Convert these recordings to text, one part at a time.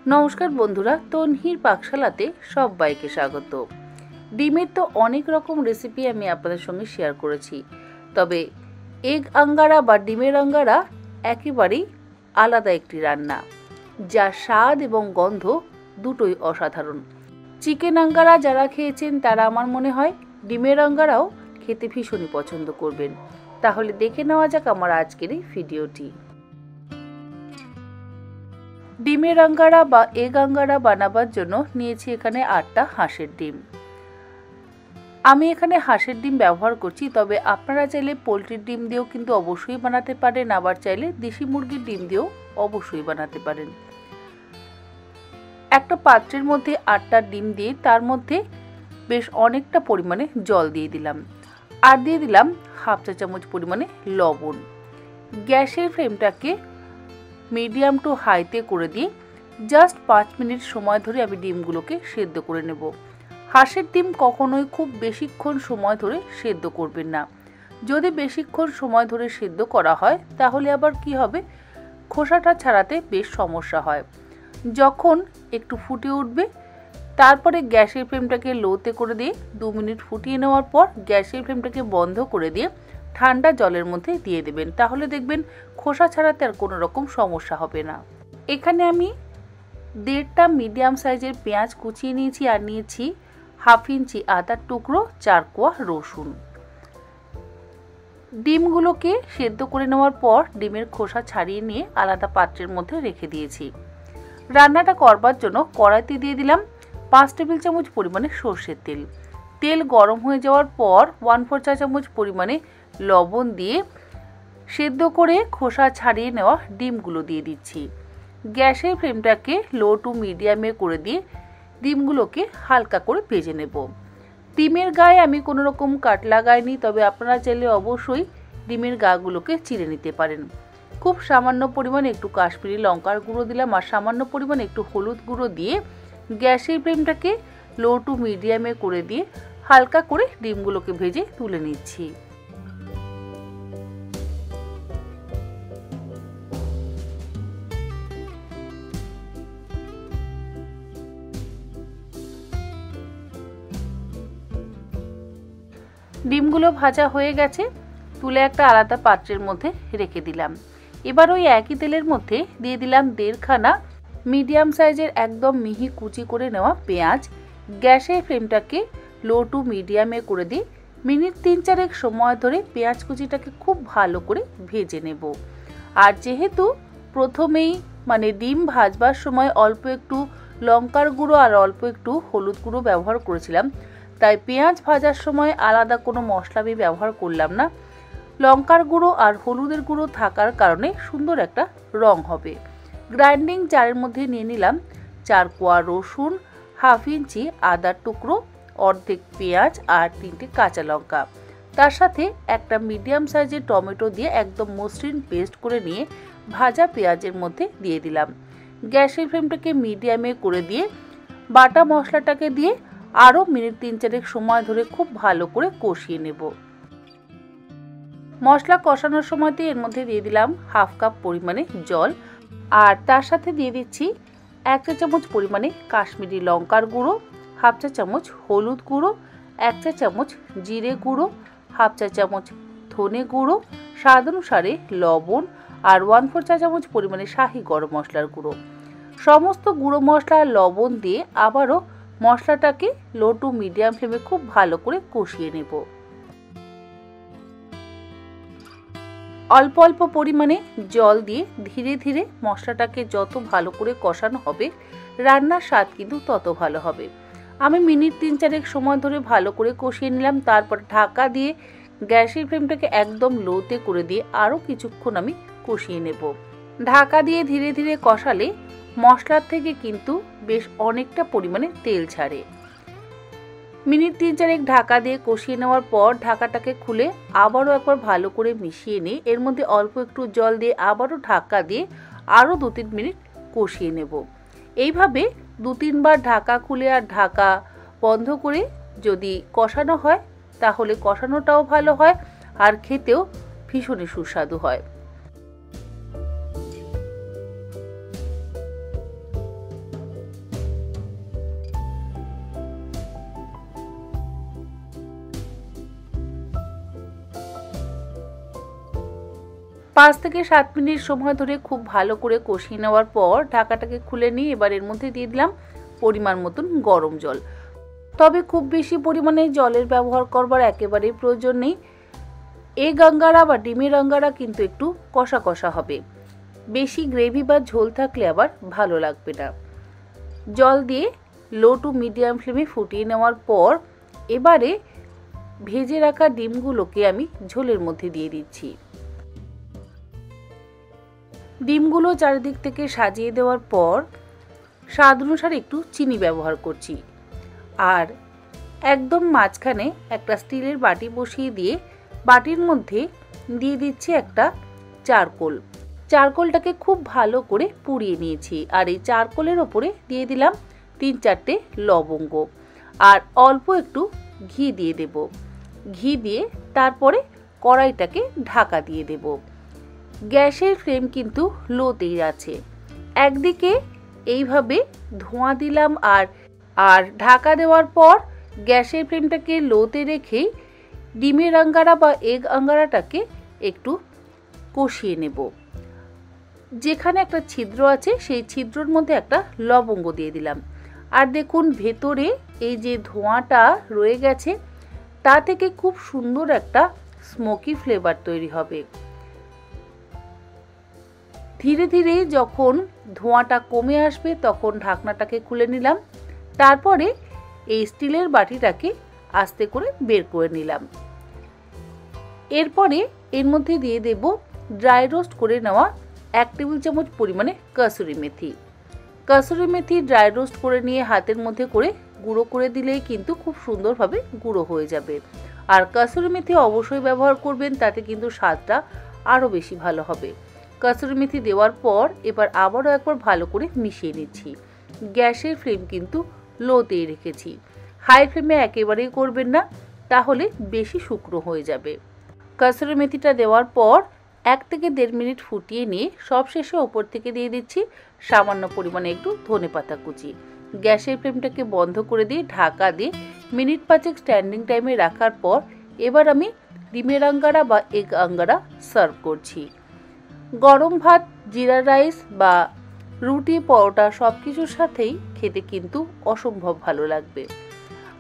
নমস্কার বন্ধুরা, তনহির পাকশালাতে সবাইকে স্বাগত। ডিমের তো অনেক রকম রেসিপি আমি আপনাদের সঙ্গে শেয়ার করেছি, তবে এগ আঙ্গারা বা ডিমের আঙ্গারা একেবারেই আলাদা একটি রান্না, যা স্বাদ এবং গন্ধ দুটোই অসাধারণ। চিকেন আঙ্গারা যারা খেয়েছেন তারা আমার মনে হয় ডিমের আঙ্গারাও খেতে ভীষণই পছন্দ করবেন। তাহলে দেখে নেওয়া যাক আমার আজকের এই ভিডিওটি। ডিমের আঙ্গারা বা এগ আঙ্গারা বানাবার জন্য নিয়েছি এখানে 8টা হাঁসের ডিম। আমি এখানে হাঁসের ডিম ব্যবহার করছি, তবে আপনারা চাইলে পোলট্রির ডিম দিয়েও কিন্তু অবশ্যই বানাতে পারেন, আবার চাইলে দেশি মুরগির ডিম দিয়েও অবশ্যই বানাতে পারেন। একটা পাত্রের মধ্যে 8টা ডিম দিয়ে তার মধ্যে বেশ অনেকটা পরিমাণে জল দিয়ে দিলাম, আর দিয়ে দিলাম হাফ চা চামচ পরিমাণে লবণ। গ্যাসের ফ্লেমটাকে মিডিয়াম টু হাইতে করে দিয়ে জাস্ট 5 মিনিট সময় ধরে আমি ডিমগুলোকে সেদ্ধ করে নেব। হাঁসের ডিম কখনোই খুব বেশিক্ষণ সময় ধরে সেদ্ধ করবেন না। যদি বেশিক্ষণ সময় ধরে সেদ্ধ করা হয় তাহলে আবার কি হবে, খোসাটা ছাড়াতে বেশ সমস্যা হয়। যখন একটু ফুটে উঠবে তারপরে গ্যাসের ফ্লেমটাকে লোতে করে দিয়ে 2 মিনিট ফুটিয়ে নেওয়ার পর গ্যাসের ফ্লেমটাকে বন্ধ করে দিয়ে ঠান্ডা জলের মধ্যে দিয়ে দেবেন, তাহলে দেখবেন খোসা ছাড়াতে আর কোনো রকম সমস্যা হবে না। এখানে আমি 1.5টা মিডিয়াম সাইজের পেঁয়াজ কুচিয়ে নিয়েছি, আর নিয়েছি হাফ ইঞ্চি আদার টুকরো, 4 কোয়া রসুন। ডিমগুলোকে সেদ্ধ করে নেওয়ার পর ডিমের খোসা ছাড়িয়ে নিয়ে আলাদা পাত্রের মধ্যে রেখে দিয়েছি। রান্নাটা করবার জন্য কড়াইতে দিয়ে দিলাম 5 টেবিল চামচ পরিমাণে সর্ষের তেল। তেল গরম হয়ে যাওয়ার পর 1/4 চা চামচ পরিমাণে লবণ দিয়ে সেদ্ধ করে খোসা ছাড়িয়ে নেওয়া ডিমগুলো দিয়ে দিচ্ছি। গ্যাসের ফ্লেমটাকে লো টু মিডিয়ামে করে দিয়ে ডিমগুলোকে হালকা করে ভেজে নেব। ডিমের গায়ে আমি কোনো রকম কাট লাগাইনি, তবে আপনারা চাইলে অবশ্যই ডিমের গাগুলোকে চিড়ে নিতে পারেন। খুব সামান্য পরিমাণে একটু কাশ্মীরি লঙ্কার গুঁড়ো দিলাম, আর সামান্য পরিমাণে একটু হলুদ গুঁড়ো দিয়ে গ্যাসের ফ্লেমটাকে লো টু মিডিয়ামে করে দিয়ে হালকা করে ডিমগুলোকে ভেজে তুলে নিচ্ছি। ডিমগুলো ভাজা হয়ে গেছে, তুলে একটা আলাদা পাত্রের মধ্যে রেখে দিলাম। এবার ওই একই তেলের মধ্যে দিয়ে দিলাম 1.5 খানা মিডিয়াম সাইজের একদম মিহি কুচি করে নেওয়া পেঁয়াজ। গ্যাসের ফ্লেমটাকে লো টু মিডিয়ামে করে দিয়ে মিনিট 3-4 সময় ধরে পেঁয়াজ কুচিটাকে খুব ভালো করে ভেজে নেব। আর যেহেতু প্রথমেই ডিম ভাজবার সময় অল্প একটু লঙ্কার গুঁড়ো আর অল্প একটু হলুদ গুঁড়ো ব্যবহার করেছিলাম, তাই পেঁয়াজ ভাজার সময় আলাদা কোনো মশলা আমি ব্যবহার করলাম না। লঙ্কার গুঁড়ো আর হলুদের গুঁড়ো থাকার কারণে সুন্দর একটা রং হবে। গ্রাইন্ডিং জারের মধ্যে নিয়ে নিলাম 4 কোয়া রসুন, হাফ ইঞ্চি আদার টুকরো, অর্ধেক পেঁয়াজ আর 3টে কাঁচা লঙ্কা। তার সাথে একটা মিডিয়াম সাইজের টমেটো দিয়ে একদম মসৃণ পেস্ট করে নিয়ে ভাজা পেঁয়াজের মধ্যে দিয়ে দিলাম। গ্যাসের ফ্লেমটাকে মিডিয়ামে করে দিয়ে বাটা মশলাটাকে দিয়ে আরও মিনিট 3-4 সময় ধরে খুব ভালো করে কষিয়ে নেব। মশলা কষানোর সময়তে এর মধ্যে দিয়ে দিলাম হাফ কাপ পরিমাণে জল, আর তার সাথে দিয়ে দিচ্ছি 1 চা চামচ পরিমাণে কাশ্মীরি লঙ্কার গুঁড়ো, হাফ চা চামচ হলুদ গুঁড়ো, 1 চা চামচ জিরে গুঁড়ো, হাফ চা চামচ ধনে গুঁড়ো, স্বাদ অনুসারে লবণ, আর 1/4 চা চামচ পরিমাণে শাহি গরম মশলার গুঁড়ো। সমস্ত গুঁড়ো মশলা আর লবণ দিয়ে আবারও মশলাটাকে লো টু মিডিয়াম ফ্লেমে খুব ভালো করে কষিয়ে নেব। অল্প অল্প পরিমাণে জল দিয়ে ধীরে ধীরে মশলাটাকে যত ভালো করে কষানো হবে রান্নার স্বাদ কিন্তু তত ভালো হবে। আমি মিনিট 3-4 সময় ধরে ভালো করে কষিয়ে নিলাম, তারপর ঢাকা দিয়ে গ্যাসের ফ্লেমটাকে একদম লোতে করে দিয়ে আরও কিছুক্ষণ আমি কষিয়ে নেব। ঢাকা দিয়ে ধীরে ধীরে কষালে মশলার থেকে কিন্তু বেশ অনেকটা পরিমাণে তেল ছাড়ে। মিনিট 3-4 ঢাকা দিয়ে কষিয়ে নেওয়ার পর ঢাকাটাকে খুলে আবারও একবার ভালো করে মিশিয়ে নিয়ে এর মধ্যে অল্প একটু জল দিয়ে আবারও ঢাকা দিয়ে আরও 2-3 মিনিট কষিয়ে নেব। এইভাবে 2-3 বার ঢাকা খুলে আর ঢাকা বন্ধ করে যদি কষানো হয় তাহলে কষানোটাও ভালো হয় আর খেতেও ভীষণই সুস্বাদু হয়। 5 থেকে 7 মিনিট সময় ধরে খুব ভালো করে কষিয়ে নেওয়ার পর ঢাকাটাকে খুলে নিয়ে এবার এর মধ্যে দিয়ে দিলাম পরিমাণ মতন গরম জল। তবে খুব বেশি পরিমাণে জলের ব্যবহার করবার একেবারেই প্রয়োজন নেই। এগ আঙ্গারা বা ডিমের আঙ্গারা কিন্তু একটু কষা কষা হবে, বেশি গ্রেভি বা ঝোল থাকলে আবার ভালো লাগবে না। জল দিয়ে লো টু মিডিয়াম ফ্লেমে ফুটিয়ে নেওয়ার পর এবারে ভেজে রাখা ডিমগুলোকে আমি ঝোলের মধ্যে দিয়ে দিচ্ছি। ডিমগুলো চারিদিক থেকে সাজিয়ে দেওয়ার পর স্বাদ অনুসারে একটু চিনি ব্যবহার করছি। আর একদম মাঝখানে একটা স্টিলের বাটি বসিয়ে দিয়ে বাটির মধ্যে দিয়ে দিচ্ছি একটা চারকোল। চারকোলটাকে খুব ভালো করে পুড়িয়ে নিয়েছি। আর এই চারকোলের ওপরে দিয়ে দিলাম 3-4টে লবঙ্গ আর অল্প একটু ঘি দিয়ে দেব। ঘি দিয়ে তারপরে কড়াইটাকে ঢাকা দিয়ে দেব। গ্যাসের ফ্লেম কিন্তু লোতেই আছে। একদিকে এইভাবে ধোঁয়া দিলাম আর ঢাকা দেওয়ার পর গ্যাসের ফ্লেমটাকে লোতে রেখেই ডিমের আঙ্গারা বা এগ আঙ্গারাটাকে একটু কষিয়ে নেব। যেখানে একটা ছিদ্র আছে সেই ছিদ্রর মধ্যে একটা লবঙ্গ দিয়ে দিলাম। আর দেখুন ভেতরে এই যে ধোঁয়াটা রয়ে গেছে তা থেকে খুব সুন্দর একটা স্মোকি ফ্লেভার তৈরি হবে। ধীরে ধীরে যখন ধোঁয়াটা কমে আসবে তখন ঢাকনাটাকে খুলে নিলাম। তারপরে এই স্টিলের বাটিটাকে আস্তে করে বের করে নিলাম। এরপরে এর মধ্যে দিয়ে দেব ড্রাই রোস্ট করে নেওয়া 1 টেবিল চামচ পরিমাণে কাসুরি মেথি। কাসুরি মেথি ড্রাই রোস্ট করে নিয়ে হাতের মধ্যে করে গুঁড়ো করে দিলেই কিন্তু খুব সুন্দরভাবে গুঁড়ো হয়ে যাবে। আর কাসুরি মেথি অবশ্যই ব্যবহার করবেন, তাতে কিন্তু স্বাদটা আরও বেশি ভালো হবে। কাসুরি মেথি দেওয়ার পর এবার আবারও একবার ভালো করে মিশিয়ে নিচ্ছি। গ্যাসের ফ্লেম কিন্তু লোতেই রেখেছি, হাই ফ্লেমে একেবারেই করবেন না, তাহলে বেশি শুকনো হয়ে যাবে। কাসুরি মেথিটা দেওয়ার পর 1 থেকে 1.5 মিনিট ফুটিয়ে নিয়ে সবশেষে ওপর থেকে দিয়ে দিচ্ছি সামান্য পরিমাণে একটু ধনেপাতা কুচি। গ্যাসের ফ্লেমটাকে বন্ধ করে দিয়ে ঢাকা দিয়ে মিনিট 5 স্ট্যান্ডিং টাইমে রাখার পর এবার আমি ডিমের আঙ্গারা বা এগ আঙ্গারা সার্ভ করছি। গরম ভাত, জিরা রাইস বা রুটি, পরোটা সব কিছুর সাথেই খেতে কিন্তু অসম্ভব ভালো লাগবে।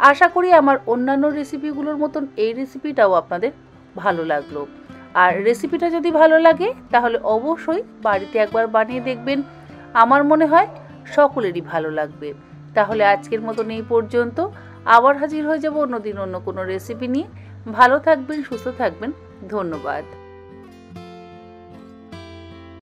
আশা করি আমার অন্যান্য রেসিপিগুলোর মতন এই রেসিপিটাও আপনাদের ভালো লাগলো। আর রেসিপিটা যদি ভালো লাগে তাহলে অবশ্যই বাড়িতে একবার বানিয়ে দেখবেন। আমার মনে হয় সকলেরই ভালো লাগবে। তাহলে আজকের মতন এই পর্যন্ত। আবার হাজির হয়ে যাব অন্যদিন অন্য কোনো রেসিপি নিয়ে। ভালো থাকবেন, সুস্থ থাকবেন। ধন্যবাদ।